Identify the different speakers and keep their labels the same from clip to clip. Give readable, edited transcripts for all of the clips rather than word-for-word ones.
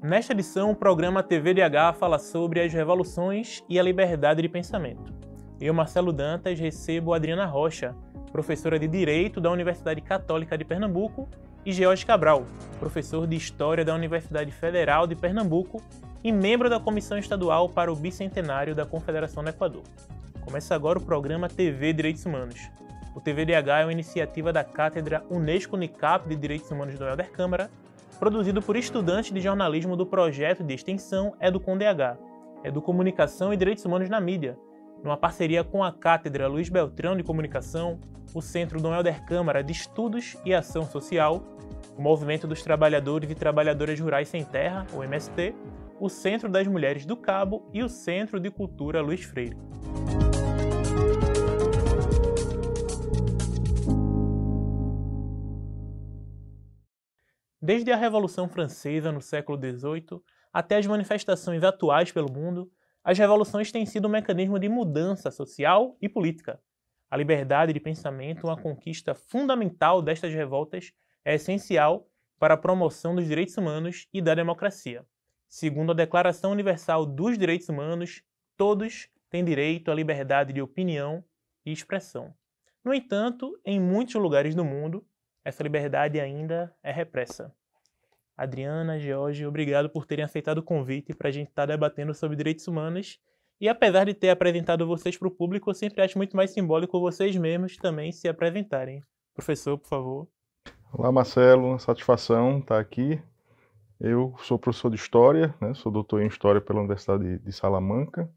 Speaker 1: Nesta edição, o programa TVDH fala sobre as revoluções e a liberdade de pensamento. Eu, Marcelo Dantas, recebo Adriana Rocha, professora de Direito da Universidade Católica de Pernambuco, e George Cabral, professor de História da Universidade Federal de Pernambuco e membro da Comissão Estadual para o Bicentenário da Confederação do Equador. Começa agora o programa TV Direitos Humanos. O TVDH é uma iniciativa da Cátedra Unesco-Unicap de Direitos Humanos do Helder Câmara, produzido por estudantes de jornalismo do projeto de extensão EducomDH, Educomunicação e Direitos Humanos na Mídia, numa parceria com a Cátedra Luiz Beltrão de Comunicação, o Centro Dom Helder Câmara de Estudos e Ação Social, o Movimento dos Trabalhadores e Trabalhadoras Rurais Sem Terra, o MST, o Centro das Mulheres do Cabo e o Centro de Cultura Luiz Freire. Desde a Revolução Francesa no século XVIII até as manifestações atuais pelo mundo, as revoluções têm sido um mecanismo de mudança social e política. A liberdade de pensamento, uma conquista fundamental destas revoltas, é essencial para a promoção dos direitos humanos e da democracia. Segundo a Declaração Universal dos Direitos Humanos, todos têm direito à liberdade de opinião e expressão. No entanto, em muitos lugares do mundo, essa liberdade ainda é repressa. Adriana, George, obrigado por terem aceitado o convite para a gente estar debatendo sobre direitos humanos. E apesar de ter apresentado vocês para o público, eu sempre acho muito mais simbólico vocês mesmos também se apresentarem. Professor, por favor.
Speaker 2: Olá, Marcelo, uma satisfação estar aqui. Eu sou professor de História, sou doutor em História pela Universidade de Salamanca.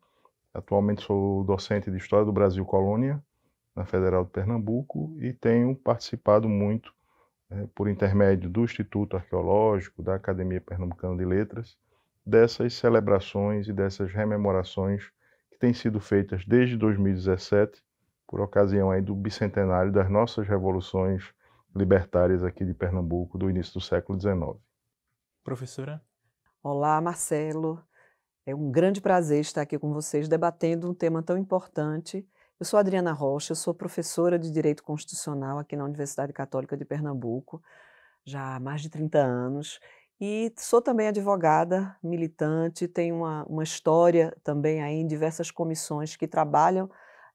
Speaker 2: Atualmente sou docente de História do Brasil Colônia, na Federal de Pernambuco, e tenho participado muito, por intermédio do Instituto Arqueológico, da Academia Pernambucana de Letras, dessas celebrações e dessas rememorações que têm sido feitas desde 2017, por ocasião aí do bicentenário das nossas revoluções libertárias aqui de Pernambuco, do início do século XIX.
Speaker 1: Professora?
Speaker 3: Olá, Marcelo. É um grande prazer estar aqui com vocês debatendo um tema tão importante. Eu sou Adriana Rocha, eu sou professora de Direito Constitucional aqui na Universidade Católica de Pernambuco, já há mais de 30 anos, e sou também advogada, militante, tenho uma história também aí em diversas comissões que trabalham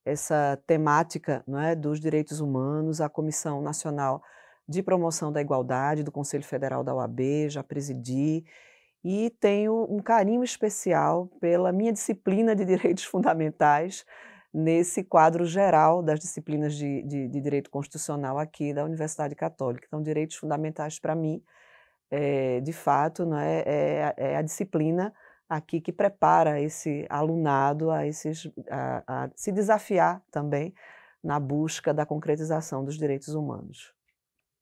Speaker 3: essa temática, não é, dos direitos humanos, a Comissão Nacional de Promoção da Igualdade do Conselho Federal da OAB, já presidi, e tenho um carinho especial pela minha disciplina de Direitos Fundamentais, nesse quadro geral das disciplinas de Direito Constitucional aqui da Universidade Católica. Então, Direitos Fundamentais, para mim, de fato, não é a disciplina aqui que prepara esse alunado a se desafiar também na busca da concretização dos direitos humanos.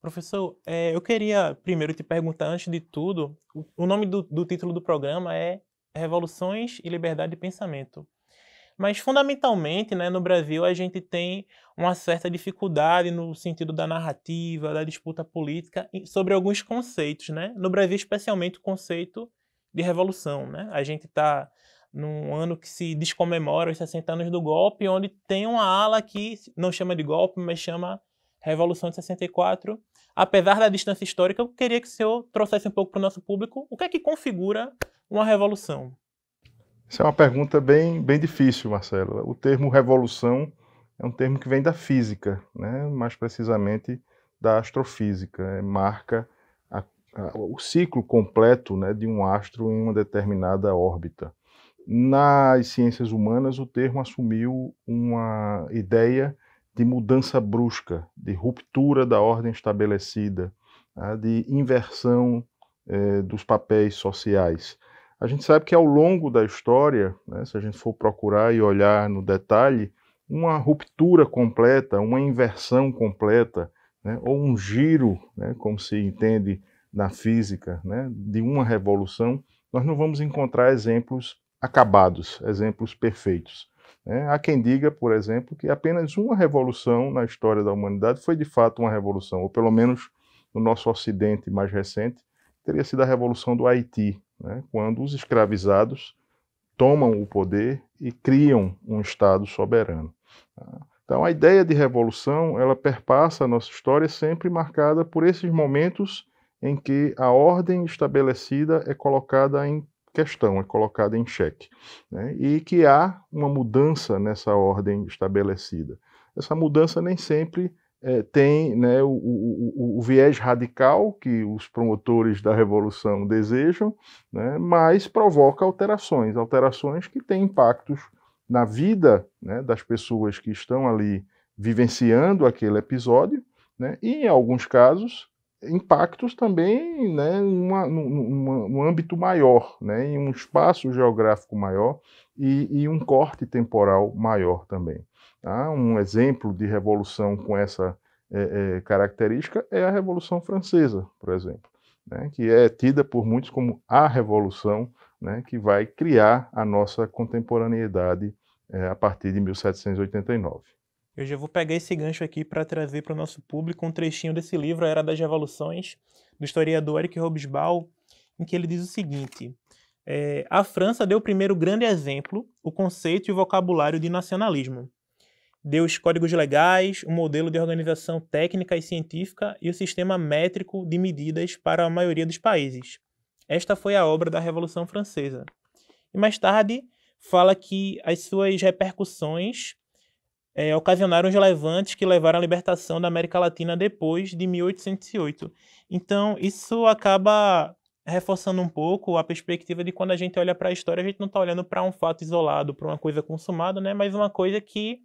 Speaker 1: Professor, eu queria primeiro te perguntar, antes de tudo, o nome do título do programa é Revoluções e Liberdade de Pensamento. Mas, fundamentalmente, no Brasil, a gente tem uma certa dificuldade no sentido da narrativa, da disputa política, sobre alguns conceitos. No Brasil, especialmente, o conceito de revolução. A gente está num ano que se descomemora os 60 anos do golpe, onde tem uma ala que não chama de golpe, mas chama Revolução de 64. Apesar da distância histórica, eu queria que o senhor trouxesse um pouco para o nosso público o que é que configura uma revolução.
Speaker 2: Essa é uma pergunta bem difícil, Marcelo. O termo revolução é um termo que vem da física, mais precisamente da astrofísica. Marca o ciclo completo de um astro em uma determinada órbita. Nas ciências humanas, o termo assumiu uma ideia de mudança brusca, de ruptura da ordem estabelecida, de inversão dos papéis sociais. A gente sabe que ao longo da história, se a gente for procurar e olhar no detalhe, uma ruptura completa, uma inversão completa, ou um giro, como se entende na física, de uma revolução, nós não vamos encontrar exemplos acabados, exemplos perfeitos. Há quem diga, por exemplo, que apenas uma revolução na história da humanidade foi de fato uma revolução, ou pelo menos no nosso ocidente mais recente, teria sido a Revolução do Haiti, quando os escravizados tomam o poder e criam um Estado soberano. Então, a ideia de revolução, ela perpassa a nossa história sempre marcada por esses momentos em que a ordem estabelecida é colocada em questão, é colocada em xeque, né? E que há uma mudança nessa ordem estabelecida. Essa mudança nem sempre tem, né, o viés radical que os promotores da revolução desejam, né, mas provoca alterações, alterações que têm impactos na vida, né, das pessoas que estão ali vivenciando aquele episódio, né, e em alguns casos impactos também, né, num âmbito maior, né, em um espaço geográfico maior e um corte temporal maior também. Tá? Um exemplo de revolução com essa característica é a Revolução Francesa, por exemplo, né, que é tida por muitos como a revolução, né, que vai criar a nossa contemporaneidade a partir de 1789.
Speaker 1: Eu já vou pegar esse gancho aqui para trazer para o nosso público um trechinho desse livro, A Era das Revoluções, do historiador Eric Hobsbawm, em que ele diz o seguinte: a França deu o primeiro grande exemplo, o conceito e o vocabulário de nacionalismo. Deu os códigos legais, o modelo de organização técnica e científica e o sistema métrico de medidas para a maioria dos países. Esta foi a obra da Revolução Francesa. E mais tarde fala que as suas repercussões ocasionaram os levantes que levaram à libertação da América Latina depois de 1808. Então, isso acaba reforçando um pouco a perspectiva de quando a gente olha para a história, a gente não está olhando para um fato isolado, para uma coisa consumada, né? Mas uma coisa que,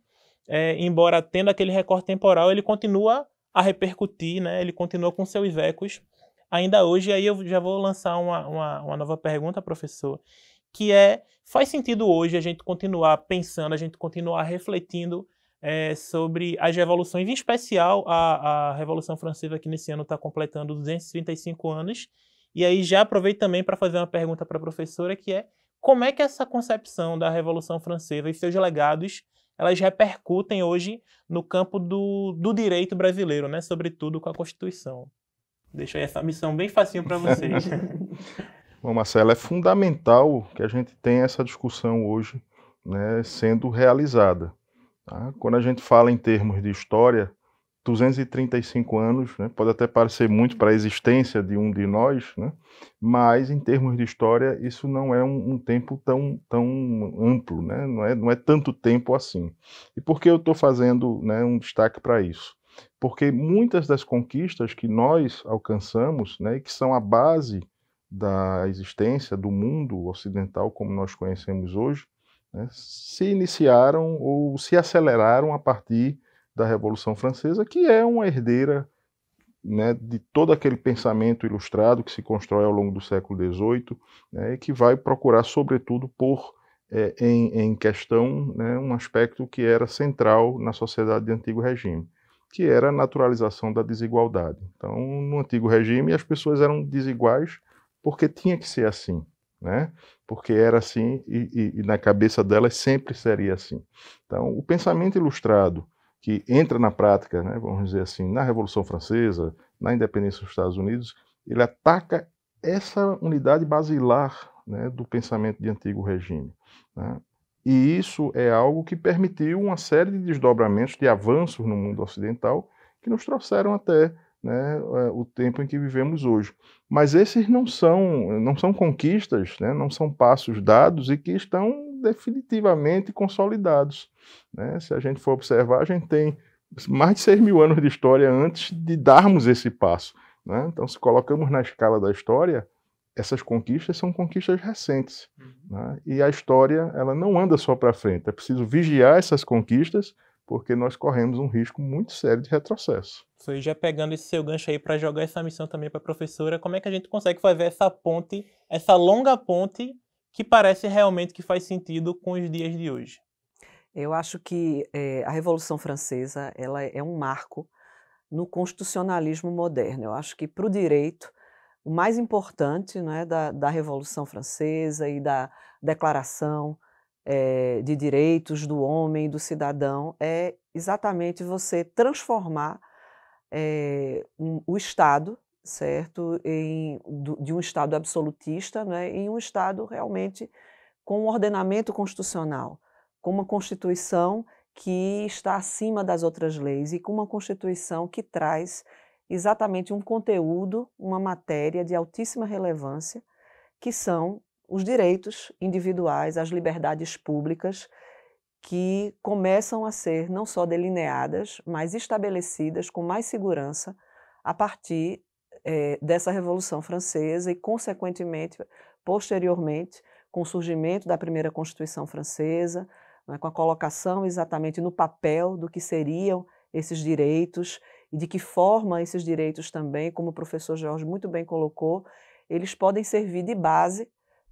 Speaker 1: embora tendo aquele recorte temporal, ele continua a repercutir, né? Ele continua com seus ecos ainda hoje. E aí eu já vou lançar uma nova pergunta, professor, que faz sentido hoje a gente continuar pensando, a gente continuar refletindo sobre as revoluções, em especial a Revolução Francesa, que nesse ano está completando 235 anos. E aí já aproveito também para fazer uma pergunta para a professora, que é como é que essa concepção da Revolução Francesa e seus legados, elas repercutem hoje no campo do direito brasileiro, né? Sobretudo com a Constituição. Deixo aí essa missão bem facinho para vocês.
Speaker 2: Bom, Marcelo, é fundamental que a gente tenha essa discussão hoje, né, sendo realizada. Tá? Quando a gente fala em termos de história, 235 anos, né, pode até parecer muito para a existência de um de nós, né, mas em termos de história isso não é um tempo tão amplo, né, não é tanto tempo assim. E por que eu estou fazendo, né, um destaque para isso? Porque muitas das conquistas que nós alcançamos, né, e que são a base da existência do mundo ocidental como nós conhecemos hoje, né, se iniciaram ou se aceleraram a partir da Revolução Francesa, que é uma herdeira, né, de todo aquele pensamento ilustrado que se constrói ao longo do século XVIII, né, e que vai procurar, sobretudo, pôr em questão, né, um aspecto que era central na sociedade de antigo regime, que era a naturalização da desigualdade. Então, no antigo regime, as pessoas eram desiguais porque tinha que ser assim, né? Porque era assim e na cabeça delas sempre seria assim. Então, o pensamento ilustrado que entra na prática, né, vamos dizer assim, na Revolução Francesa, na independência dos Estados Unidos, ele ataca essa unidade basilar, né, do pensamento de antigo regime, né? E isso é algo que permitiu uma série de desdobramentos, de avanços no mundo ocidental, que nos trouxeram até, né, o tempo em que vivemos hoje. Mas esses não são conquistas, né, não são passos dados e que estão definitivamente consolidados, né? Se a gente for observar, a gente tem mais de 6.000 anos de história antes de darmos esse passo, né? Então, se colocamos na escala da história, essas conquistas são conquistas recentes, né? E a história, ela não anda só para frente, é preciso vigiar essas conquistas, porque nós corremos um risco muito sério de retrocesso.
Speaker 1: Foi já pegando esse seu gancho aí para jogar essa missão também para a professora, como é que a gente consegue fazer essa ponte, essa longa ponte, que parece realmente que faz sentido com os dias de hoje?
Speaker 3: Eu acho que a Revolução Francesa ela é um marco no constitucionalismo moderno. Eu acho que para o direito, o mais importante, né, da Revolução Francesa e da Declaração de Direitos do Homem e do Cidadão é exatamente você transformar o Estado, certo, de um Estado absolutista, né, em um Estado realmente com um ordenamento constitucional, com uma Constituição que está acima das outras leis e com uma Constituição que traz exatamente um conteúdo, uma matéria de altíssima relevância, que são os direitos individuais, as liberdades públicas, que começam a ser não só delineadas, mas estabelecidas com mais segurança a partir dessa Revolução Francesa e, consequentemente, posteriormente, com o surgimento da primeira Constituição Francesa, né, com a colocação exatamente no papel do que seriam esses direitos e de que forma esses direitos também, como o professor Jorge muito bem colocou, eles podem servir de base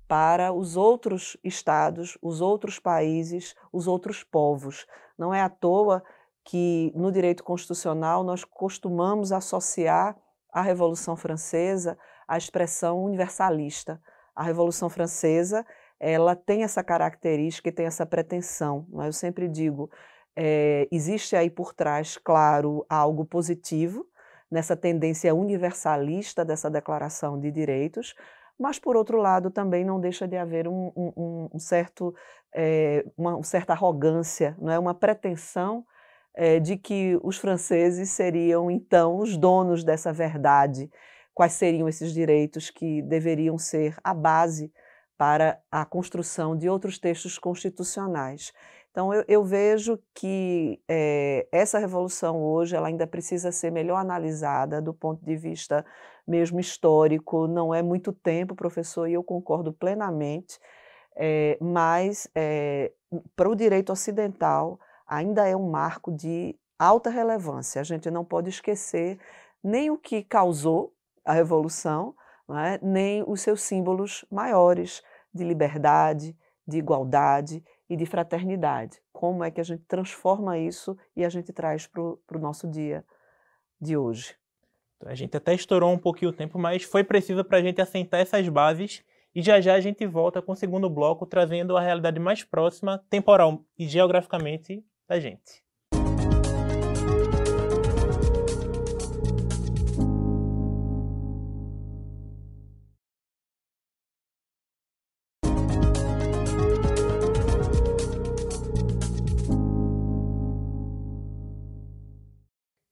Speaker 3: para os outros estados, os outros países, os outros povos. Não é à toa que no direito constitucional nós costumamos associar à Revolução Francesa a expressão universalista. A Revolução Francesa, ela tem essa característica e tem essa pretensão, não é? Eu sempre digo, existe aí por trás, claro, algo positivo nessa tendência universalista dessa Declaração de Direitos, mas, por outro lado, também não deixa de haver uma certa arrogância, não é? Uma pretensão de que os franceses seriam, então, os donos dessa verdade. Quais seriam esses direitos que deveriam ser a base para a construção de outros textos constitucionais. Então, eu vejo que essa revolução hoje ela ainda precisa ser melhor analisada do ponto de vista mesmo histórico. Não é muito tempo, professor, e eu concordo plenamente, mas para o direito ocidental ainda é um marco de alta relevância. A gente não pode esquecer nem o que causou a revolução, não é? Nem os seus símbolos maiores de liberdade, de igualdade e de fraternidade. Como é que a gente transforma isso e a gente traz para o nosso dia de hoje?
Speaker 1: A gente até estourou um pouquinho o tempo, mas foi preciso para a gente assentar essas bases e já já a gente volta com o segundo bloco, trazendo a realidade mais próxima, temporal e geograficamente, da gente.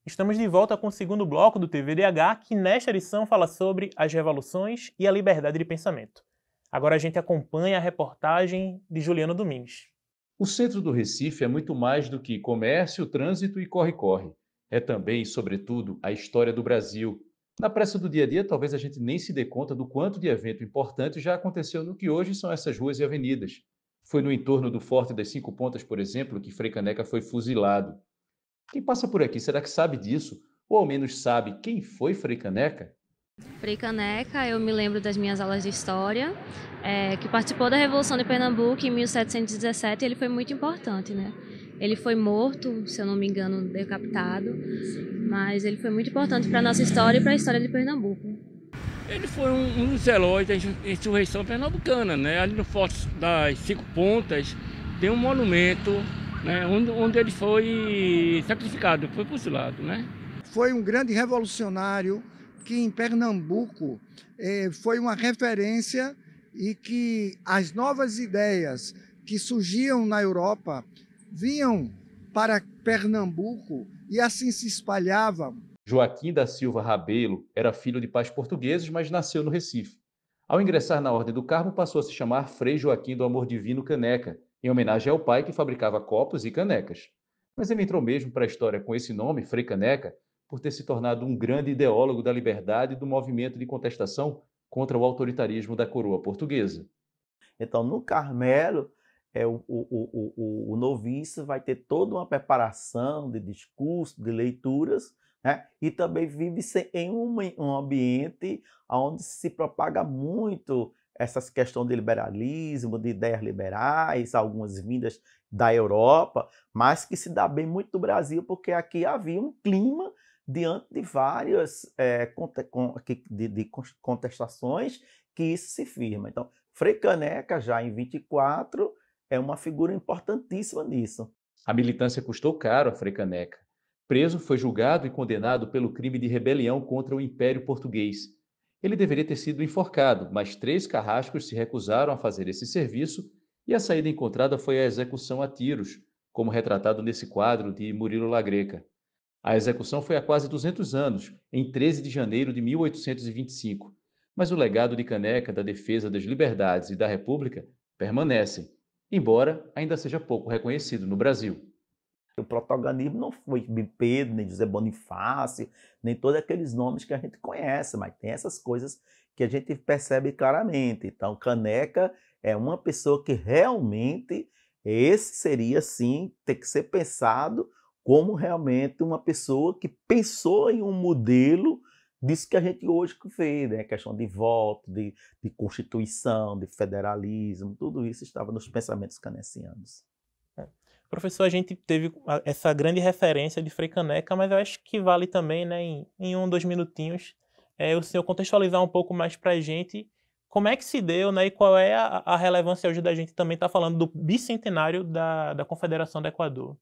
Speaker 1: Estamos de volta com o segundo bloco do TVDH, que nesta edição fala sobre as revoluções e a liberdade de pensamento. Agora a gente acompanha a reportagem de Juliano Domingues.
Speaker 4: O centro do Recife é muito mais do que comércio, trânsito e corre-corre. É também, sobretudo, a história do Brasil. Na pressa do dia a dia, talvez a gente nem se dê conta do quanto de evento importante já aconteceu no que hoje são essas ruas e avenidas. Foi no entorno do Forte das Cinco Pontas, por exemplo, que Frei Caneca foi fuzilado. Quem passa por aqui, será que sabe disso? Ou ao menos sabe quem foi Frei Caneca?
Speaker 5: Frei Caneca, eu me lembro das minhas aulas de história, que participou da Revolução de Pernambuco em 1717, ele foi muito importante, né? Ele foi morto, se eu não me engano, decapitado, mas ele foi muito importante para a nossa história e para a história de Pernambuco.
Speaker 6: Ele foi um dos heróis da insurreição pernambucana, né? Ali no Forte das Cinco Pontas tem um monumento, né, onde ele foi sacrificado, foi fuzilado, né?
Speaker 7: Foi um grande revolucionário que em Pernambuco foi uma referência e que as novas ideias que surgiam na Europa vinham para Pernambuco e assim se espalhavam.
Speaker 4: Joaquim da Silva Rabelo era filho de pais portugueses, mas nasceu no Recife. Ao ingressar na Ordem do Carmo, passou a se chamar Frei Joaquim do Amor Divino Caneca, em homenagem ao pai que fabricava copos e canecas. Mas ele entrou mesmo para a história com esse nome, Frei Caneca, por ter se tornado um grande ideólogo da liberdade e do movimento de contestação contra o autoritarismo da coroa portuguesa.
Speaker 8: Então, no Carmelo, o noviço vai ter toda uma preparação de discurso, de leituras, né? E também vive-se em um ambiente onde se propaga muito essas questões de liberalismo, de ideias liberais, algumas vindas da Europa, mas que se dá bem muito do Brasil, porque aqui havia um clima diante de várias contestações que isso se firma. Então, Frei Caneca, já em 24, é uma figura importantíssima nisso.
Speaker 4: A militância custou caro a Frei Caneca. Preso, foi julgado e condenado pelo crime de rebelião contra o Império Português. Ele deveria ter sido enforcado, mas 3 carrascos se recusaram a fazer esse serviço e a saída encontrada foi a execução a tiros, como retratado nesse quadro de Murilo La Greca. A execução foi há quase 200 anos, em 13 de janeiro de 1825. Mas o legado de Caneca da defesa das liberdades e da República permanece, embora ainda seja pouco reconhecido no Brasil.
Speaker 8: O protagonismo não foi de Pedro, nem José Bonifácio, nem todos aqueles nomes que a gente conhece, mas tem essas coisas que a gente percebe claramente. Então, Caneca é uma pessoa que realmente, esse seria sim, ter que ser pensado como realmente uma pessoa que pensou em um modelo disso que a gente hoje vê, né? Questão de voto, de constituição, de federalismo, tudo isso estava nos pensamentos canecianos.
Speaker 1: Professor, a gente teve essa grande referência de Frei Caneca, mas eu acho que vale também, né, em 1, 2 minutinhos, o senhor contextualizar um pouco mais para a gente como é que se deu, né, e qual é a relevância hoje da gente também estar falando do bicentenário da Confederação do Equador.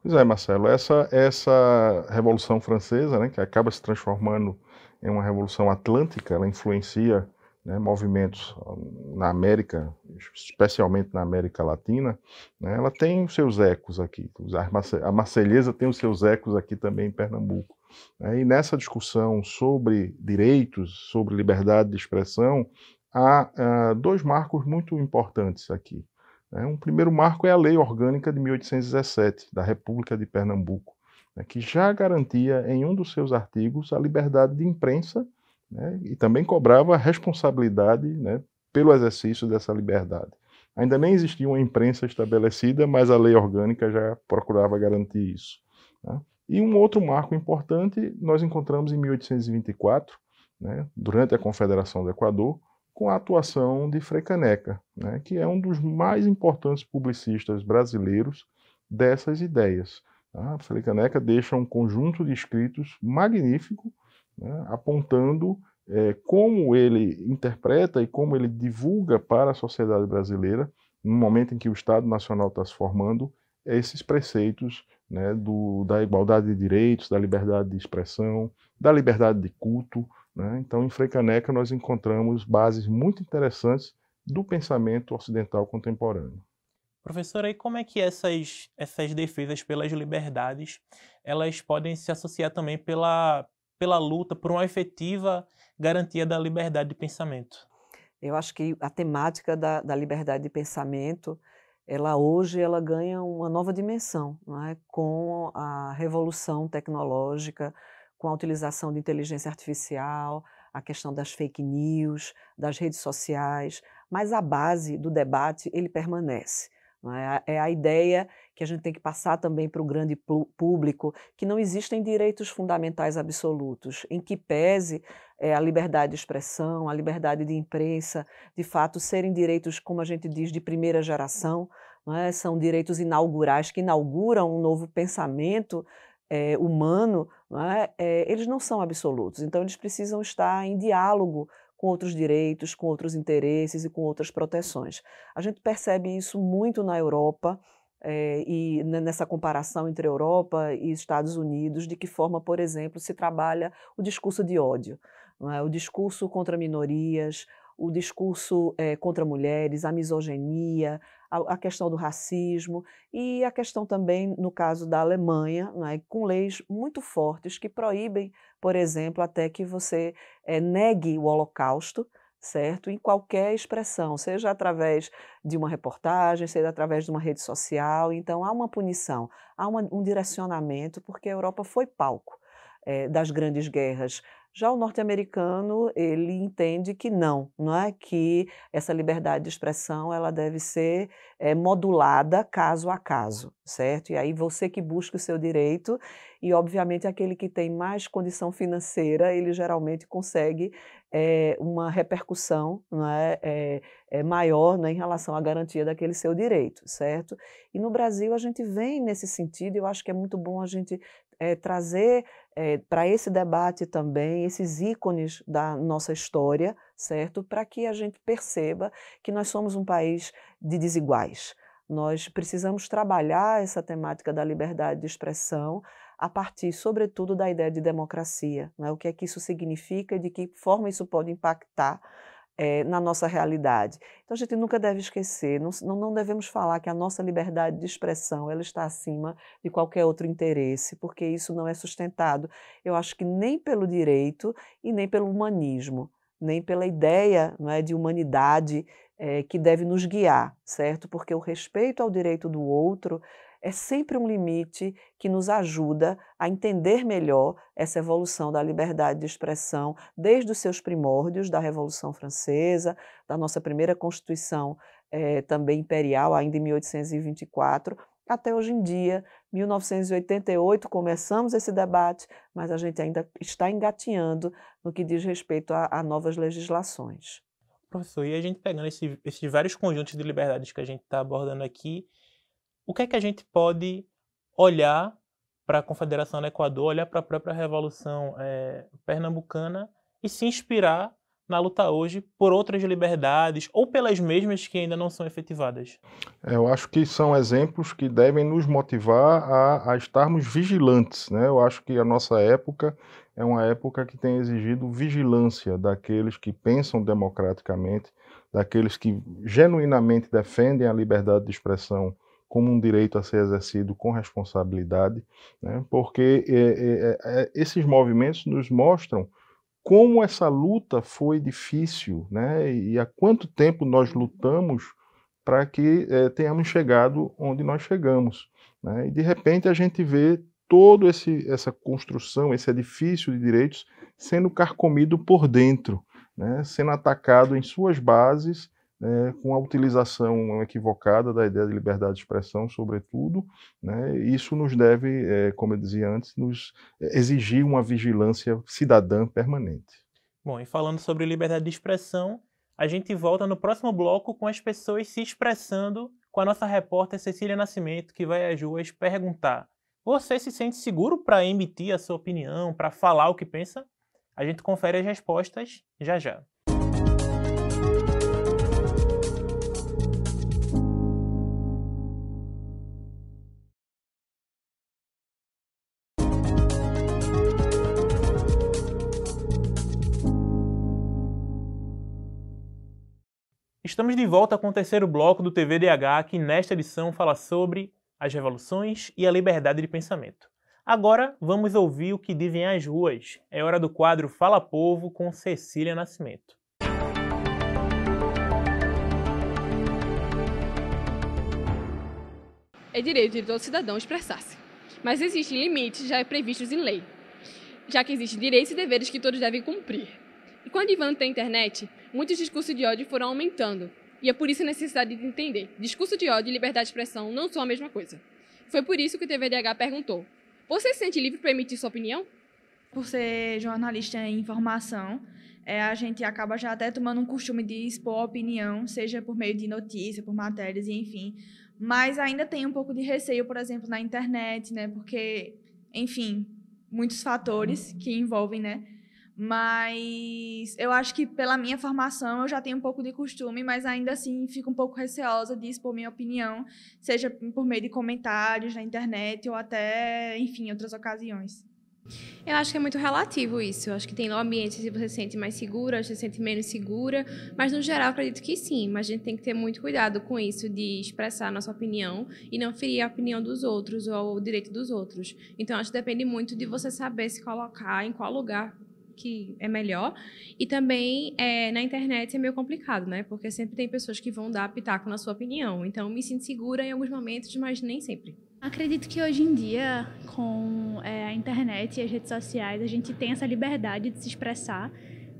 Speaker 2: Pois é, Marcelo, essa Revolução Francesa, né, que acaba se transformando em uma Revolução Atlântica, ela influencia, né, movimentos na América, especialmente na América Latina, né, ela tem os seus ecos aqui. A Marselhesa tem os seus ecos aqui também em Pernambuco. Né, e nessa discussão sobre direitos, sobre liberdade de expressão, há 2 marcos muito importantes aqui. Um primeiro marco é a Lei Orgânica de 1817, da República de Pernambuco, né, que já garantia em um dos seus artigos a liberdade de imprensa, né, e também cobrava a responsabilidade, né, pelo exercício dessa liberdade. Ainda nem existia uma imprensa estabelecida, mas a lei orgânica já procurava garantir isso. Né. E um outro marco importante nós encontramos em 1824, né, durante a Confederação do Equador, com a atuação de Frei Caneca, né, que é um dos mais importantes publicistas brasileiros dessas ideias. Tá? Frei Caneca deixa um conjunto de escritos magnífico, né, apontando como ele interpreta e como ele divulga para a sociedade brasileira, no momento em que o Estado Nacional está se formando, esses preceitos, né, da igualdade de direitos, da liberdade de expressão, da liberdade de culto. Né? Então, em Frei Caneca, nós encontramos bases muito interessantes do pensamento ocidental contemporâneo.
Speaker 1: Professor, aí como é que essas defesas pelas liberdades elas podem se associar também pela luta por uma efetiva garantia da liberdade de pensamento?
Speaker 3: Eu acho que a temática da liberdade de pensamento, hoje ela ganha uma nova dimensão, não é? Com a revolução tecnológica, com a utilização de inteligência artificial, a questão das fake news, das redes sociais, mas a base do debate ele permanece. Não é? É a ideia que a gente tem que passar também para o grande público, que não existem direitos fundamentais absolutos, em que pese a liberdade de expressão, a liberdade de imprensa, de fato serem direitos, como a gente diz, de primeira geração, não é? São direitos inaugurais que inauguram um novo pensamento humano, não é? Eles não são absolutos, então eles precisam estar em diálogo com outros direitos, com outros interesses e com outras proteções. A gente percebe isso muito na Europa, e nessa comparação entre Europa e Estados Unidos, de que forma, por exemplo, se trabalha o discurso de ódio, não é? O discurso contra minorias, o discurso contra mulheres, a misoginia, a questão do racismo e a questão também, no caso da Alemanha, né, com leis muito fortes que proíbem, por exemplo, até que você negue o Holocausto, certo? Em qualquer expressão, seja através de uma reportagem, seja através de uma rede social. Então há uma punição, há um direcionamento, porque a Europa foi palco das grandes guerras. Já o norte-americano, ele entende que não é? Que essa liberdade de expressão ela deve ser modulada caso a caso, certo? E aí você que busca o seu direito e, obviamente, aquele que tem mais condição financeira, ele geralmente consegue uma repercussão não é? Maior, né, em relação à garantia daquele seu direito, certo? E no Brasil a gente vem nesse sentido, eu acho que é muito bom a gente trazer para esse debate também esses ícones da nossa história, certo? Para que a gente perceba que nós somos um país de desiguais. Nós precisamos trabalhar essa temática da liberdade de expressão a partir, sobretudo, da ideia de democracia, né? O que é que isso significa e de que forma isso pode impactar na nossa realidade. Então a gente nunca deve esquecer, não devemos falar que a nossa liberdade de expressão ela está acima de qualquer outro interesse, porque isso não é sustentado, eu acho que nem pelo direito e nem pelo humanismo, nem pela ideia, não é, de humanidade que deve nos guiar, certo? Porque o respeito ao direito do outro é sempre um limite que nos ajuda a entender melhor essa evolução da liberdade de expressão, desde os seus primórdios, da Revolução Francesa, da nossa primeira Constituição também imperial, ainda em 1824, até hoje em dia, 1988, começamos esse debate, mas a gente ainda está engatinhando no que diz respeito a novas legislações.
Speaker 1: Professor, e a gente pegando esses vários conjuntos de liberdades que a gente está abordando aqui, o que é que a gente pode olhar para a Confederação do Equador, olhar para a própria Revolução Pernambucana e se inspirar na luta hoje por outras liberdades ou pelas mesmas que ainda não são efetivadas?
Speaker 2: Eu acho que são exemplos que devem nos motivar a estarmos vigilantes, né? Eu acho que a nossa época é uma época que tem exigido vigilância daqueles que pensam democraticamente, daqueles que genuinamente defendem a liberdade de expressão como um direito a ser exercido com responsabilidade, né? Porque esses movimentos nos mostram como essa luta foi difícil, né? E há quanto tempo nós lutamos para que tenhamos chegado onde nós chegamos, né? E de repente a gente vê toda essa construção, esse edifício de direitos sendo carcomido por dentro, né? Sendo atacado em suas bases, com a utilização equivocada da ideia de liberdade de expressão, sobretudo, né? Isso nos deve, como eu dizia antes, nos exigir uma vigilância cidadã permanente.
Speaker 1: Bom, e falando sobre liberdade de expressão, a gente volta no próximo bloco com as pessoas se expressando com a nossa repórter Cecília Nascimento, que vai às ruas perguntar: você se sente seguro para emitir a sua opinião, para falar o que pensa? A gente confere as respostas já já. Estamos de volta com o terceiro bloco do TVDH, que nesta edição fala sobre as revoluções e a liberdade de pensamento. Agora vamos ouvir o que dizem as ruas. É hora do quadro Fala Povo com Cecília Nascimento.
Speaker 9: É direito de todo cidadão expressar-se, mas existem limites já previstos em lei, já que existem direitos e deveres que todos devem cumprir. E com o advento da internet, muitos discursos de ódio foram aumentando. E é por isso a necessidade de entender: discurso de ódio e liberdade de expressão não são a mesma coisa. Foi por isso que o TVDH perguntou: você se sente livre para emitir sua opinião?
Speaker 10: Por ser jornalista em informação, a gente acaba já até tomando um costume de expor a opinião, seja por meio de notícia, por matérias, enfim. Mas ainda tem um pouco de receio, por exemplo, na internet, né? Porque, enfim, muitos fatores que envolvem, né? Mas eu acho que pela minha formação eu já tenho um pouco de costume, mas ainda assim fico um pouco receosa de expor minha opinião, seja por meio de comentários na internet ou até, enfim, outras ocasiões.
Speaker 5: Eu acho que é muito relativo isso. Eu acho que tem ambientes que você se sente mais segura, você se sente menos segura, mas no geral acredito que sim. Mas a gente tem que ter muito cuidado com isso de expressar a nossa opinião e não ferir a opinião dos outros ou o direito dos outros. Então acho que depende muito de você saber se colocar em qual lugar que é melhor. E também na internet é meio complicado, né? Porque sempre tem pessoas que vão dar pitaco na sua opinião. Então me sinto segura em alguns momentos, mas nem sempre.
Speaker 11: Acredito que hoje em dia, com a internet e as redes sociais, a gente tem essa liberdade de se expressar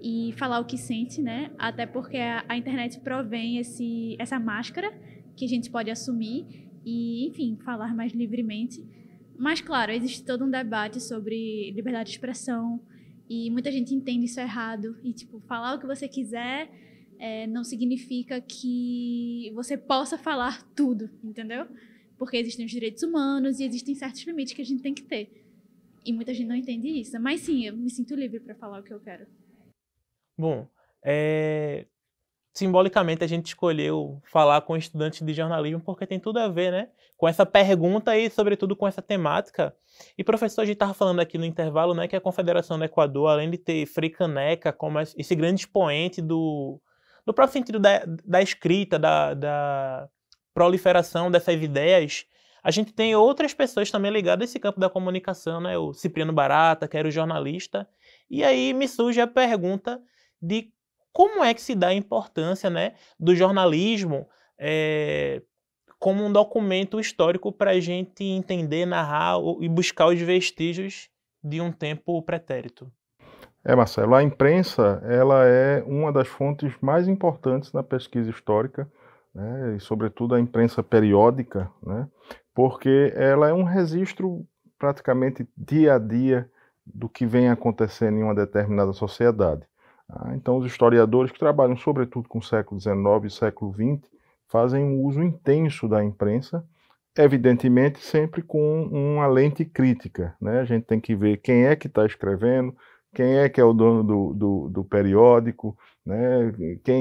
Speaker 11: e falar o que sente, né? Até porque a internet provém essa máscara que a gente pode assumir e, enfim, falar mais livremente. Mas, claro, existe todo um debate sobre liberdade de expressão e muita gente entende isso errado. E, tipo, falar o que você quiser não significa que você possa falar tudo, entendeu? Porque existem os direitos humanos e existem certos limites que a gente tem que ter. E muita gente não entende isso. Mas sim, eu me sinto livre para falar o que eu quero.
Speaker 1: Bom, simbolicamente a gente escolheu falar com estudantes de jornalismo porque tem tudo a ver, né, com essa pergunta e, sobretudo, com essa temática. E, professor, a gente estava falando aqui no intervalo, né, que a Confederação do Equador, além de ter Frei Caneca como esse grande expoente do no próprio sentido da escrita, da proliferação dessas ideias, a gente tem outras pessoas também ligadas a esse campo da comunicação, né? O Cipriano Barata, que era o jornalista. E aí me surge a pergunta de como é que se dá a importância, né, do jornalismo como um documento histórico para a gente entender, narrar e buscar os vestígios de um tempo pretérito.
Speaker 2: Marcelo, a imprensa ela é uma das fontes mais importantes na pesquisa histórica, né, e sobretudo a imprensa periódica, né, porque ela é um registro praticamente dia a dia do que vem acontecendo em uma determinada sociedade. Então os historiadores que trabalham sobretudo com o século XIX e século XX fazem um uso intenso da imprensa, evidentemente sempre com uma lente crítica, né? A gente tem que ver quem é que está escrevendo, quem é que é o dono do periódico, né?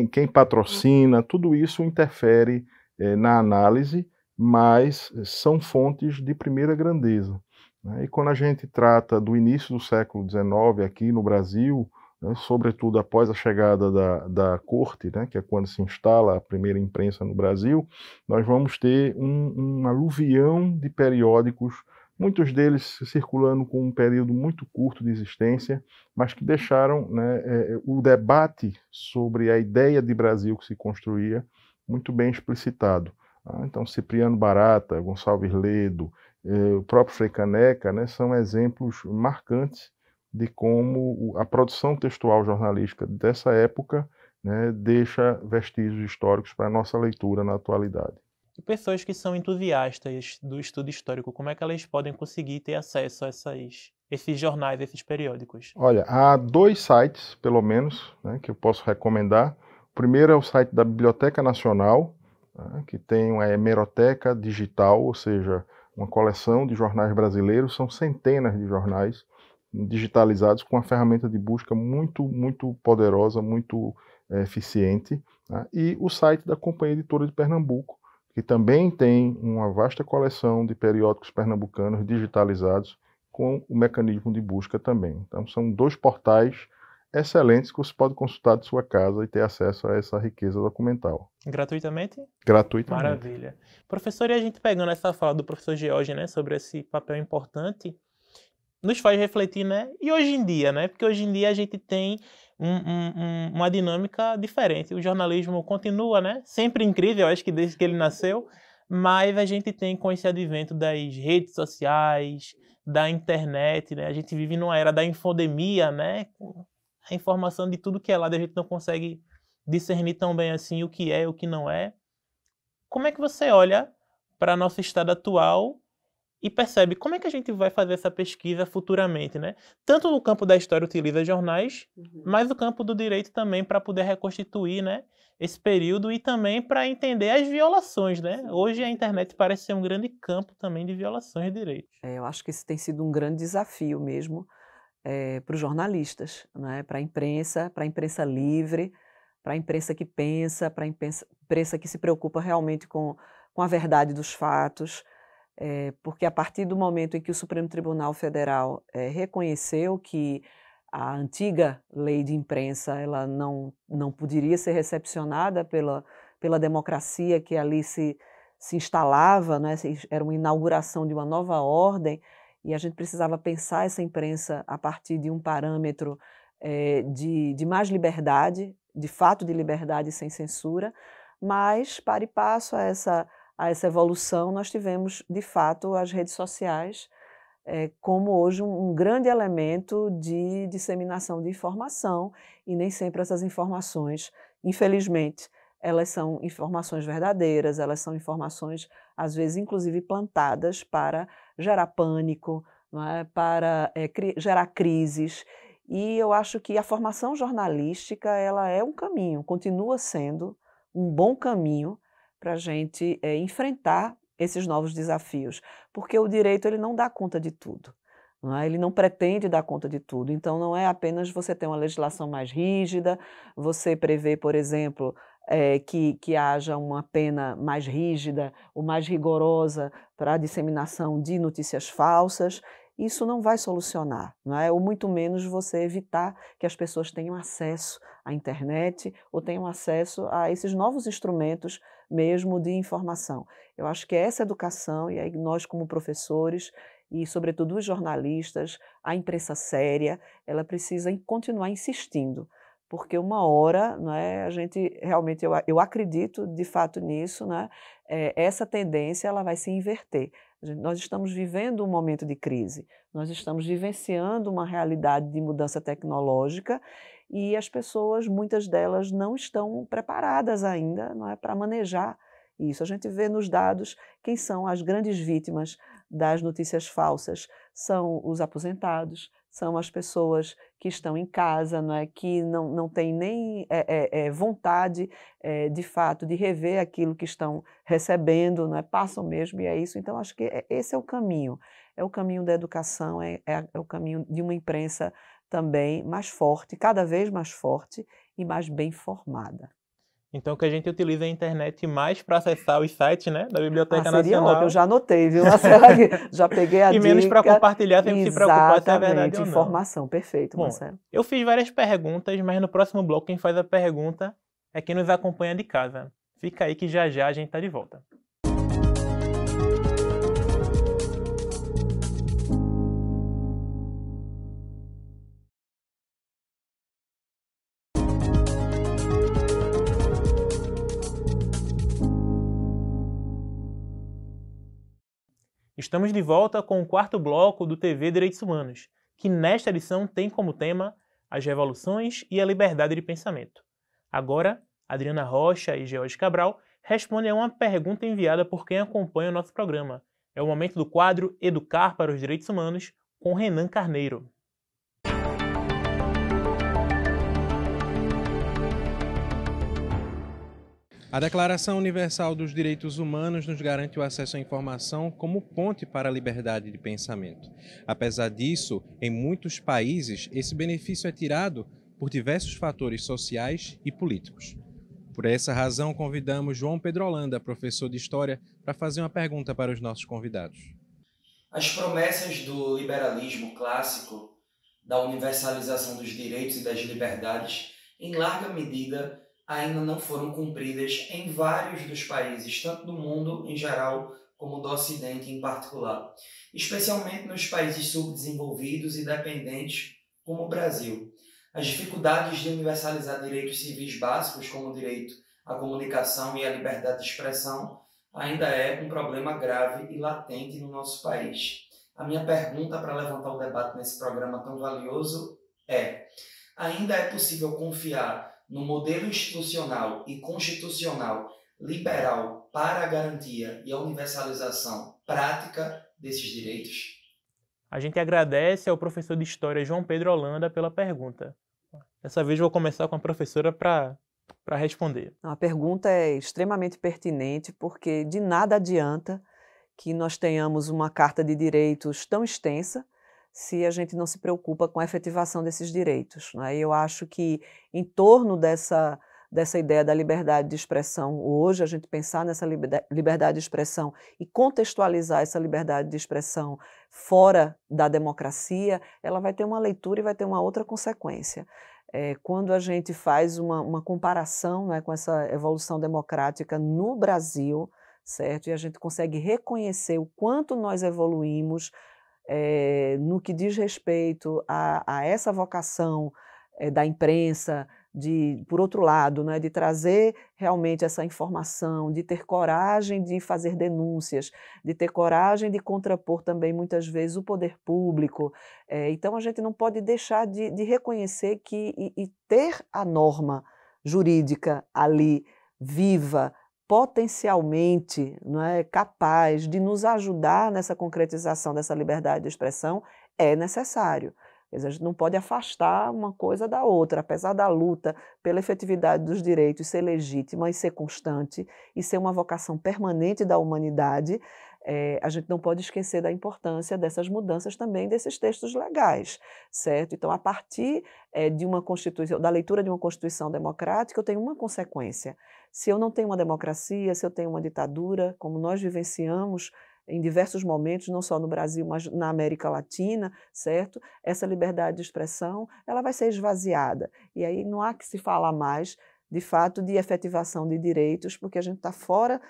Speaker 2: Quem patrocina, tudo isso interfere na análise, mas são fontes de primeira grandeza, né? E quando a gente trata do início do século XIX aqui no Brasil, né, sobretudo após a chegada da corte, né, que é quando se instala a primeira imprensa no Brasil, nós vamos ter um aluvião de periódicos, muitos deles circulando com um período muito curto de existência, mas que deixaram, né, o debate sobre a ideia de Brasil que se construía muito bem explicitado. Então, Cipriano Barata, Gonçalves Ledo, o próprio Frei Caneca, né, são exemplos marcantes de como a produção textual jornalística dessa época, né, deixa vestígios históricos para a nossa leitura na atualidade.
Speaker 1: E pessoas que são entusiastas do estudo histórico, como é que elas podem conseguir ter acesso a esses jornais, esses periódicos?
Speaker 2: Olha, há 2 sites, pelo menos, né, que eu posso recomendar. O primeiro é o site da Biblioteca Nacional, né, que tem uma hemeroteca digital, ou seja, uma coleção de jornais brasileiros, são centenas de jornais digitalizados com uma ferramenta de busca muito poderosa, muito eficiente, né? E o site da Companhia Editora de Pernambuco, que também tem uma vasta coleção de periódicos pernambucanos digitalizados com o mecanismo de busca também. Então são 2 portais excelentes que você pode consultar de sua casa e ter acesso a essa riqueza documental.
Speaker 1: Gratuitamente?
Speaker 2: Gratuitamente.
Speaker 1: Maravilha. Professor, e a gente pegando essa fala do professor George, né, sobre esse papel importante, nos faz refletir, né? E hoje em dia, né? Porque hoje em dia a gente tem uma dinâmica diferente. O jornalismo continua, né? Sempre incrível, acho que desde que ele nasceu, mas a gente tem com esse advento das redes sociais, da internet, né? A gente vive numa era da infodemia, né? A informação de tudo que é lado, a gente não consegue discernir tão bem assim o que é e o que não é. Como é que você olha para nosso estado atual e percebe como é que a gente vai fazer essa pesquisa futuramente, né? Tanto no campo da história utiliza jornais, mas no campo do direito também para poder reconstituir, né, esse período e também para entender as violações, né? Hoje a internet parece ser um grande campo também de violações de direitos.
Speaker 3: Eu acho que esse tem sido um grande desafio mesmo para os jornalistas, né? Para a imprensa livre, para a imprensa que pensa, para a imprensa que se preocupa realmente com a verdade dos fatos, porque a partir do momento em que o Supremo Tribunal Federal reconheceu que a antiga lei de imprensa ela não poderia ser recepcionada pela democracia que ali se instalava, né? Era uma inauguração de uma nova ordem, e a gente precisava pensar essa imprensa a partir de um parâmetro de mais liberdade, de fato de liberdade sem censura, mas para e passo a essa evolução nós tivemos de fato as redes sociais como hoje um grande elemento de disseminação de informação, e nem sempre essas informações, infelizmente, elas são informações verdadeiras, elas são informações, às vezes, inclusive plantadas para gerar pânico, não é? Para gerar crises. E eu acho que a formação jornalística ela é um caminho, continua sendo um bom caminho para a gente enfrentar esses novos desafios, porque o direito ele não dá conta de tudo, não é? Ele não pretende dar conta de tudo, então não é apenas você ter uma legislação mais rígida, você prevê, por exemplo, que haja uma pena mais rígida ou mais rigorosa para a disseminação de notícias falsas. isso não vai solucionar, não é? Ou muito menos você evitar que as pessoas tenham acesso à internet ou tenham acesso a esses novos instrumentos mesmo de informação. Eu acho que essa educação, e aí nós como professores e sobretudo os jornalistas, a imprensa séria, ela precisa continuar insistindo, porque uma hora, não é, a gente realmente, eu acredito de fato nisso, né, essa tendência ela vai se inverter. Nós estamos vivendo um momento de crise, nós estamos vivenciando uma realidade de mudança tecnológica e as pessoas, muitas delas, não estão preparadas ainda, não é, para manejar isso. A gente vê nos dados quem são as grandes vítimas das notícias falsas. São os aposentados, são as pessoas que estão em casa, não é, que não têm nem vontade, de fato, de rever aquilo que estão recebendo, não é, passam mesmo, e é isso. Então, acho que esse é o caminho da educação, é o caminho de uma imprensa também mais forte, cada vez mais forte e mais bem formada.
Speaker 1: Então, que a gente utiliza a internet mais para acessar os sites, né, da Biblioteca
Speaker 3: Seria
Speaker 1: Nacional.
Speaker 3: ótimo, eu já anotei, viu, Marcelo? Já peguei a dica.
Speaker 1: E menos para compartilhar, sempre se preocupar se é verdade
Speaker 3: Exatamente,
Speaker 1: ou não.
Speaker 3: informação, perfeito,
Speaker 1: Bom,
Speaker 3: Marcelo.
Speaker 1: eu fiz várias perguntas, mas no próximo bloco quem faz a pergunta é quem nos acompanha de casa. Fica aí que já já a gente está de volta. Estamos de volta com o quarto bloco do TV Direitos Humanos, que nesta edição tem como tema as revoluções e a liberdade de pensamento. Agora, Adriana Rocha e George Cabral respondem a uma pergunta enviada por quem acompanha o nosso programa. É o momento do quadro Educar para os Direitos Humanos, com Renan Carneiro.
Speaker 12: A Declaração Universal dos Direitos Humanos nos garante o acesso à informação como ponte para a liberdade de pensamento. Apesar disso, em muitos países, esse benefício é tirado por diversos fatores sociais e políticos. Por essa razão, convidamos João Pedro Holanda, professor de História, para fazer uma pergunta para os nossos convidados.
Speaker 13: As promessas do liberalismo clássico, da universalização dos direitos e das liberdades, em larga medida, ainda não foram cumpridas em vários dos países, tanto do mundo em geral como do Ocidente em particular, especialmente nos países subdesenvolvidos e dependentes como o Brasil. As dificuldades de universalizar direitos civis básicos como o direito à comunicação e à liberdade de expressão ainda é um problema grave e latente no nosso país. A minha pergunta para levantar o debate nesse programa tão valioso é: ainda é possível confiar no modelo institucional e constitucional liberal para a garantia e a universalização prática desses direitos?
Speaker 1: A gente agradece ao professor de História João Pedro Holanda pela pergunta. Dessa vez vou começar com a professora para responder.
Speaker 3: A pergunta é extremamente pertinente, porque de nada adianta que nós tenhamos uma Carta de Direitos tão extensa se a gente não se preocupa com a efetivação desses direitos, né? Eu acho que em torno dessa ideia da liberdade de expressão, hoje a gente pensar nessa liberdade de expressão e contextualizar essa liberdade de expressão fora da democracia, ela vai ter uma leitura e vai ter uma outra consequência. Quando a gente faz uma comparação, né, com essa evolução democrática no Brasil, certo? E a gente consegue reconhecer o quanto nós evoluímos no que diz respeito a essa vocação da imprensa, por outro lado, né, de trazer realmente essa informação, de ter coragem de fazer denúncias, de ter coragem de contrapor também, muitas vezes, o poder público. Então, a gente não pode deixar de reconhecer e ter a norma jurídica ali, viva, potencialmente, não é, capaz de nos ajudar nessa concretização dessa liberdade de expressão, é necessário. Quer dizer, a gente não pode afastar uma coisa da outra, apesar da luta pela efetividade dos direitos ser legítima e ser constante, e ser uma vocação permanente da humanidade, a gente não pode esquecer da importância dessas mudanças também desses textos legais, certo? Então, a partir de uma Constituição, da leitura de uma Constituição democrática, eu tenho uma consequência. Se eu não tenho uma democracia, se eu tenho uma ditadura, como nós vivenciamos em diversos momentos, não só no Brasil, mas na América Latina, certo? Essa liberdade de expressão, ela vai ser esvaziada. E aí não há que se falar mais, de fato, de efetivação de direitos, porque a gente está fora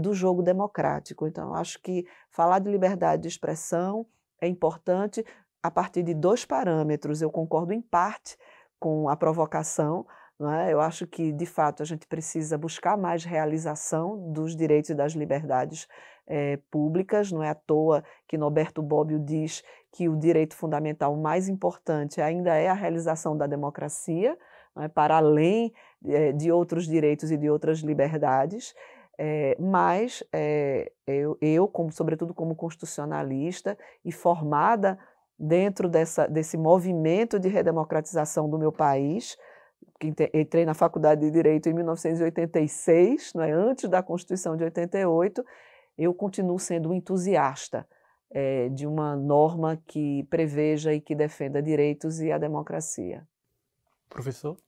Speaker 3: do jogo democrático. Então, acho que falar de liberdade de expressão é importante a partir de 2 parâmetros. Eu concordo em parte com a provocação, não é? Eu acho que, de fato, a gente precisa buscar mais realização dos direitos e das liberdades públicas. Não é à toa que Norberto Bobbio diz que o direito fundamental mais importante ainda é a realização da democracia, não é? Para além de outros direitos e de outras liberdades. Mas eu sobretudo como constitucionalista e formada dentro desse movimento de redemocratização do meu país, que entrei na Faculdade de Direito em 1986, não é? Antes da Constituição de 88, eu continuo sendo um entusiasta de uma norma que preveja e que defenda direitos e a democracia.
Speaker 1: Professor?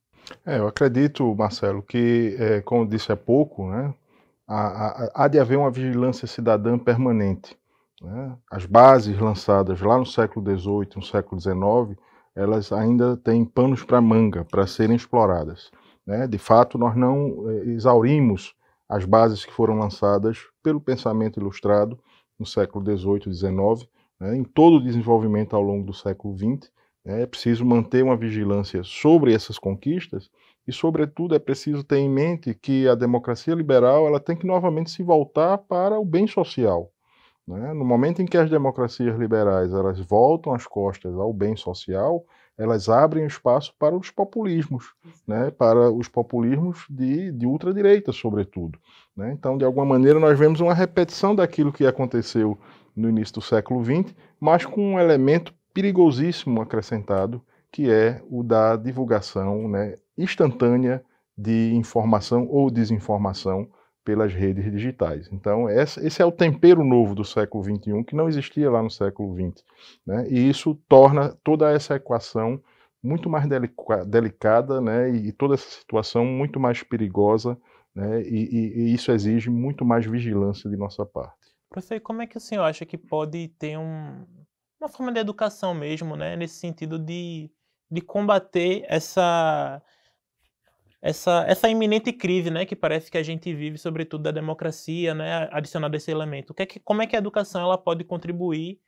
Speaker 2: Eu acredito, Marcelo, que, como eu disse há pouco, né, há de haver uma vigilância cidadã permanente. Né? As bases lançadas lá no século XVIII, no século XIX, elas ainda têm panos para manga, para serem exploradas. Né? De fato, nós não exaurimos as bases que foram lançadas pelo pensamento ilustrado no século XVIII e XIX, né? Em todo o desenvolvimento ao longo do século XX. É preciso manter uma vigilância sobre essas conquistas e, sobretudo, é preciso ter em mente que a democracia liberal ela tem que novamente se voltar para o bem social. Né? No momento em que as democracias liberais elas voltam as costas ao bem social, elas abrem espaço para os populismos, né? Para os populismos de ultradireita, sobretudo. Né? Então, de alguma maneira, nós vemos uma repetição daquilo que aconteceu no início do século XX, mas com um elemento perigosíssimo acrescentado, que é o da divulgação, né, instantânea de informação ou desinformação pelas redes digitais. Então, esse é o tempero novo do século XXI, que não existia lá no século XX. Né? E isso torna toda essa equação muito mais delicada, né? E toda essa situação muito mais perigosa, né? E isso exige muito mais vigilância de nossa parte.
Speaker 1: Professor, como é que o senhor acha que pode ter uma forma de educação mesmo, né? Nesse sentido de combater essa iminente crise, né, que parece que a gente vive, sobretudo da democracia, né, adicionado esse elemento? Como é que a educação ela pode contribuir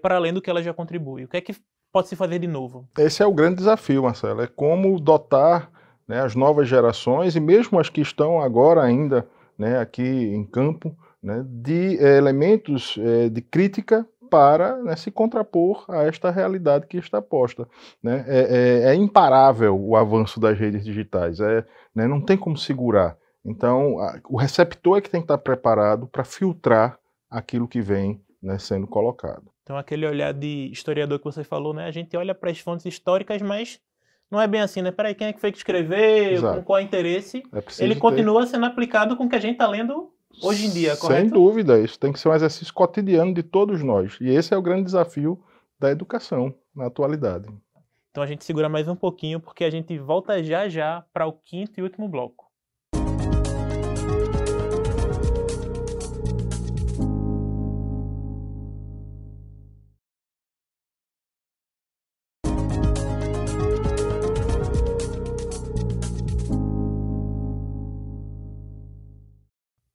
Speaker 1: para além do que ela já contribui? O que é que pode se fazer de novo?
Speaker 2: Esse é o grande desafio, Marcelo, é como dotar, né, as novas gerações e mesmo as que estão agora ainda, né, aqui em campo, né, de elementos de crítica para, né, se contrapor a esta realidade que está posta. Né? É imparável o avanço das redes digitais, né, não tem como segurar. Então, o receptor é que tem que estar preparado para filtrar aquilo que vem, né, sendo colocado.
Speaker 1: Então, aquele olhar de historiador que você falou, né, a gente olha para as fontes históricas, mas não é bem assim, né? Peraí, quem é que foi que escreveu,
Speaker 2: Exato.
Speaker 1: Com qual interesse? Ele continua sendo aplicado com o que a gente está lendo hoje em dia, correto?
Speaker 2: Sem dúvida, isso tem que ser um exercício cotidiano de todos nós. E esse é o grande desafio da educação na atualidade.
Speaker 1: Então a gente segura mais um pouquinho, porque a gente volta já já para o 5º e último bloco.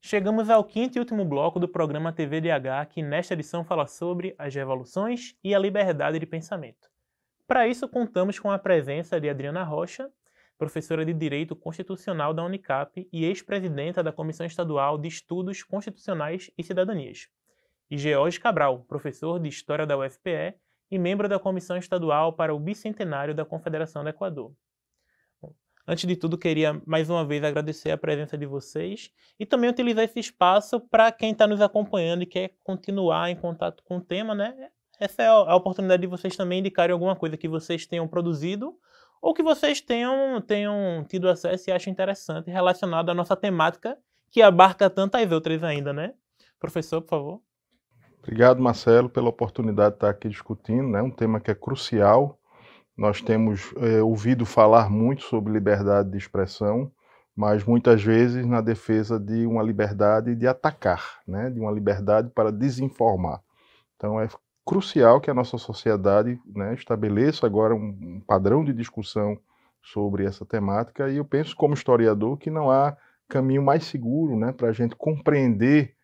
Speaker 1: Chegamos ao 5º e último bloco do programa TVDH, que nesta edição fala sobre as revoluções e a liberdade de pensamento. Para isso, contamos com a presença de Adriana Rocha, professora de Direito Constitucional da Unicap e ex-presidenta da Comissão Estadual de Estudos Constitucionais e Cidadanias, e George Cabral, professor de História da UFPE e membro da Comissão Estadual para o Bicentenário da Confederação do Equador. Antes de tudo, queria mais uma vez agradecer a presença de vocês e também utilizar esse espaço para quem está nos acompanhando e quer continuar em contato com o tema, né? Essa é a oportunidade de vocês também indicarem alguma coisa que vocês tenham produzido ou que vocês tenham tido acesso e achem interessante relacionado à nossa temática, que abarca tantas outras ainda, né? Professor, por favor.
Speaker 2: Obrigado, Marcelo, pela oportunidade de estar aqui discutindo, né? Um tema que é crucial. Nós temos ouvido falar muito sobre liberdade de expressão, mas muitas vezes na defesa de uma liberdade de atacar, né, de uma liberdade para desinformar. Então é crucial que a nossa sociedade, né, estabeleça agora um padrão de discussão sobre essa temática, e eu penso como historiador que não há caminho mais seguro, né, para a gente compreender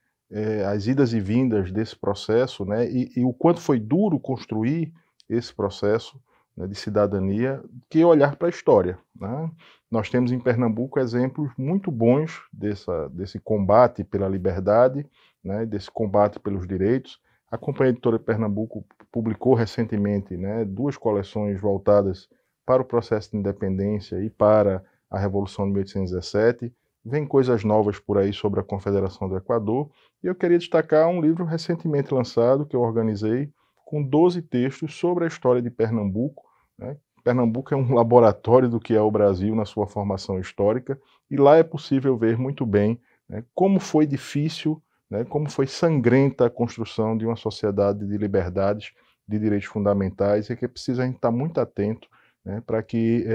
Speaker 2: as idas e vindas desse processo, né, e o quanto foi duro construir esse processo, né, de cidadania, que olhar para a história, né? Nós temos em Pernambuco exemplos muito bons desse combate pela liberdade, né, desse combate pelos direitos. A Companhia Editora de Pernambuco publicou recentemente, né, 2 coleções voltadas para o processo de independência e para a Revolução de 1817. Vem coisas novas por aí sobre a Confederação do Equador. E eu queria destacar um livro recentemente lançado, que eu organizei, com 12 textos sobre a história de Pernambuco, né? Pernambuco é um laboratório do que é o Brasil na sua formação histórica, e lá é possível ver muito bem, né, como foi difícil, né, como foi sangrenta a construção de uma sociedade de liberdades, de direitos fundamentais, e que precisa a gente estar muito atento, né, para que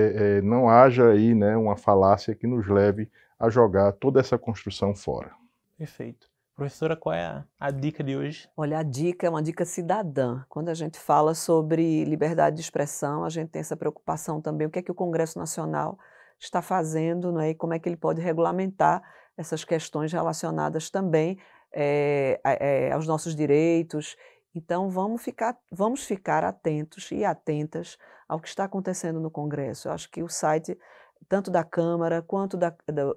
Speaker 2: não haja aí, né, uma falácia que nos leve a jogar toda essa construção fora.
Speaker 1: Perfeito. Professora, qual é a dica de hoje?
Speaker 3: Olha, a dica é uma dica cidadã. Quando a gente fala sobre liberdade de expressão, a gente tem essa preocupação também, o que é que o Congresso Nacional está fazendo, né, e como é que ele pode regulamentar essas questões relacionadas também aos nossos direitos. Então, vamos ficar atentos e atentas ao que está acontecendo no Congresso. Eu acho que o site, tanto da Câmara quanto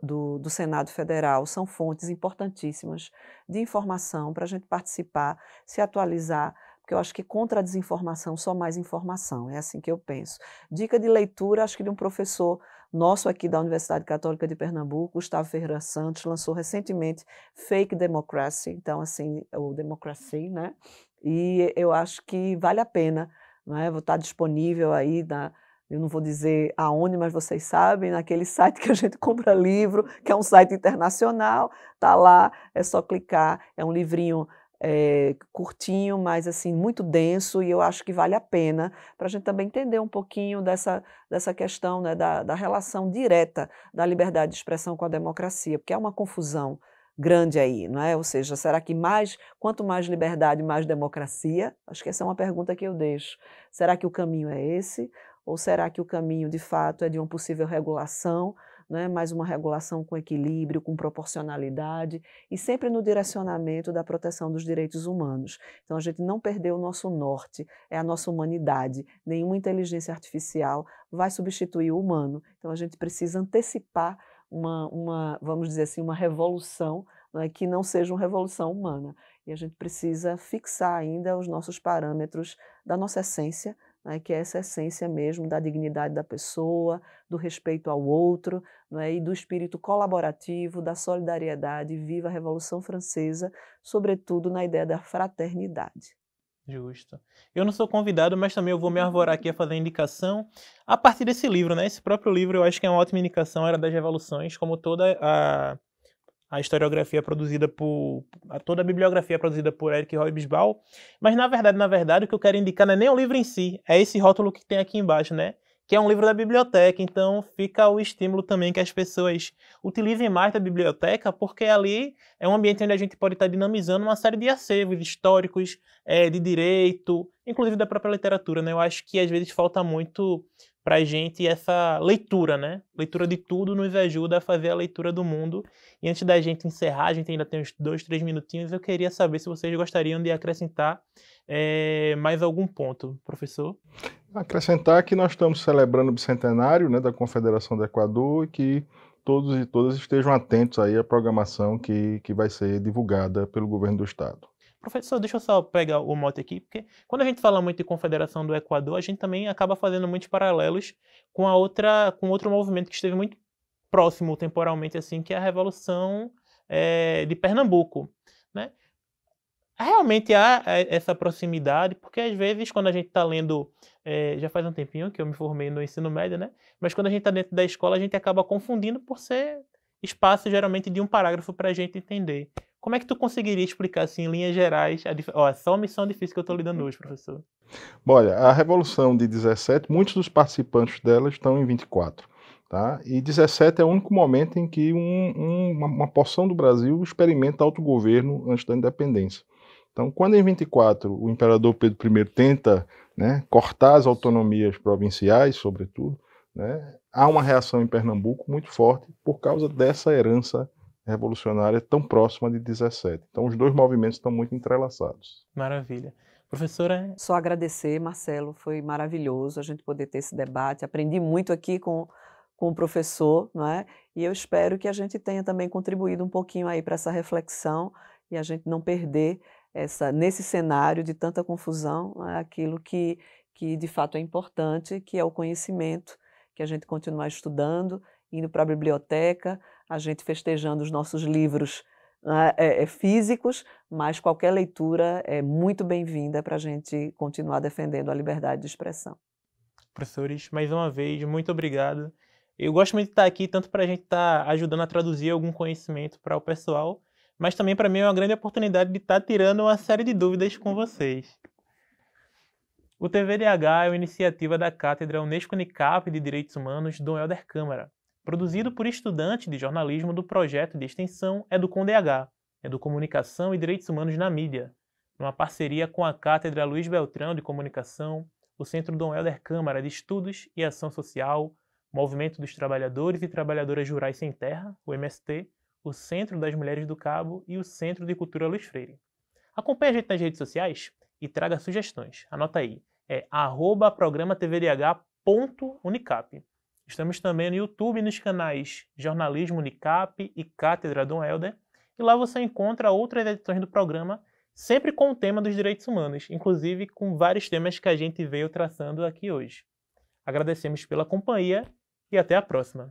Speaker 3: do Senado Federal, são fontes importantíssimas de informação para a gente participar, se atualizar, porque eu acho que contra a desinformação, só mais informação, é assim que eu penso. Dica de leitura, acho que de um professor nosso aqui da Universidade Católica de Pernambuco, Gustavo Ferreira Santos, lançou recentemente Fake Democracy, então assim, o Democracy, né? E eu acho que vale a pena, né? Vou estar disponível aí eu não vou dizer aonde, mas vocês sabem, naquele site que a gente compra livro, que é um site internacional, tá lá, é só clicar, é um livrinho curtinho, mas assim, muito denso, e eu acho que vale a pena para a gente também entender um pouquinho dessa questão, né, da relação direta da liberdade de expressão com a democracia, porque é uma confusão grande aí, não é? Ou seja, será que quanto mais liberdade, mais democracia? Acho que essa é uma pergunta que eu deixo. Será que o caminho é esse? Ou será que o caminho, de fato, é de uma possível regulação, né? Mas uma regulação com equilíbrio, com proporcionalidade e sempre no direcionamento da proteção dos direitos humanos? Então, a gente não perdeu o nosso norte, é a nossa humanidade. Nenhuma inteligência artificial vai substituir o humano. Então, a gente precisa antecipar vamos dizer assim, uma revolução, né, que não seja uma revolução humana. E a gente precisa fixar ainda os nossos parâmetros da nossa essência, né, que é essa essência mesmo da dignidade da pessoa, do respeito ao outro, né, e do espírito colaborativo, da solidariedade. Viva a Revolução Francesa, sobretudo na ideia da fraternidade.
Speaker 1: Justo. Eu não sou convidado, mas também eu vou me arvorar aqui a fazer a indicação a partir desse livro, né? Esse próprio livro eu acho que é uma ótima indicação, Era das Revoluções, como toda a historiografia produzida toda a bibliografia produzida por Eric Hobsbawm. Mas na verdade, o que eu quero indicar não é nem o livro em si, é esse rótulo que tem aqui embaixo, né? Que é um livro da biblioteca, então fica o estímulo também que as pessoas utilizem mais da biblioteca, porque ali é um ambiente onde a gente pode estar dinamizando uma série de acervos históricos, de direito, inclusive da própria literatura, né? Eu acho que às vezes falta muito pra gente essa leitura, né? Leitura de tudo nos ajuda a fazer a leitura do mundo. E antes da gente encerrar, a gente ainda tem uns 2, 3 minutinhos, eu queria saber se vocês gostariam de acrescentar mais algum ponto, professor?
Speaker 2: Acrescentar que nós estamos celebrando o bicentenário, né, da Confederação do Equador, e que todos e todas estejam atentos aí à programação que vai ser divulgada pelo governo do estado.
Speaker 1: Professor, deixa eu só pegar o mote aqui, porque quando a gente fala muito de Confederação do Equador, a gente também acaba fazendo muitos paralelos com outro movimento que esteve muito próximo temporalmente, assim, que é a Revolução de Pernambuco, né? Realmente há essa proximidade, porque às vezes quando a gente está lendo, já faz um tempinho que eu me formei no ensino médio, né? Mas quando a gente está dentro da escola, a gente acaba confundindo por ser espaço geralmente de um parágrafo para a gente entender. Como é que tu conseguiria explicar assim, em linhas gerais, só uma missão difícil que eu estou lidando hoje, professor?
Speaker 2: Bom, olha, a Revolução de 17, muitos dos participantes dela estão em 24. Tá? E 17 é o único momento em que uma porção do Brasil experimenta autogoverno antes da independência. Então, quando em 24 o imperador Pedro I tenta, né, cortar as autonomias provinciais, sobretudo, né, há uma reação em Pernambuco muito forte por causa dessa herança revolucionária tão próxima de 17. Então, os dois movimentos estão muito entrelaçados.
Speaker 1: Maravilha. Professora?
Speaker 3: Só agradecer, Marcelo, foi maravilhoso a gente poder ter esse debate. Aprendi muito aqui com o professor, não é? E eu espero que a gente tenha também contribuído um pouquinho aí para essa reflexão e a gente não perder nesse cenário de tanta confusão, aquilo que de fato é importante, que é o conhecimento, que a gente continuar estudando, indo para a biblioteca, a gente festejando os nossos livros físicos, mas qualquer leitura é muito bem-vinda para a gente continuar defendendo a liberdade de expressão.
Speaker 1: Professores, mais uma vez, muito obrigado. Eu gosto muito de estar aqui, tanto para a gente estar ajudando a traduzir algum conhecimento para o pessoal, mas também para mim é uma grande oportunidade de estar tirando uma série de dúvidas com vocês. O TVDH é uma iniciativa da Cátedra Unesco-Unicap de Direitos Humanos, Dom Helder Câmara, produzido por estudantes de jornalismo do projeto de extensão EducomDH, Educomunicação e Direitos Humanos na Mídia, numa parceria com a Cátedra Luiz Beltrão de Comunicação, o Centro Dom Helder Câmara de Estudos e Ação Social, Movimento dos Trabalhadores e Trabalhadoras Rurais Sem Terra, o MST, o Centro das Mulheres do Cabo e o Centro de Cultura Luiz Freire. Acompanhe a gente nas redes sociais e traga sugestões. Anota aí, é @programatvdh.unicap. Estamos também no YouTube e nos canais Jornalismo Unicap e Cátedra Dom Helder, e lá você encontra outras edições do programa, sempre com o tema dos direitos humanos, inclusive com vários temas que a gente veio traçando aqui hoje. Agradecemos pela companhia e até a próxima.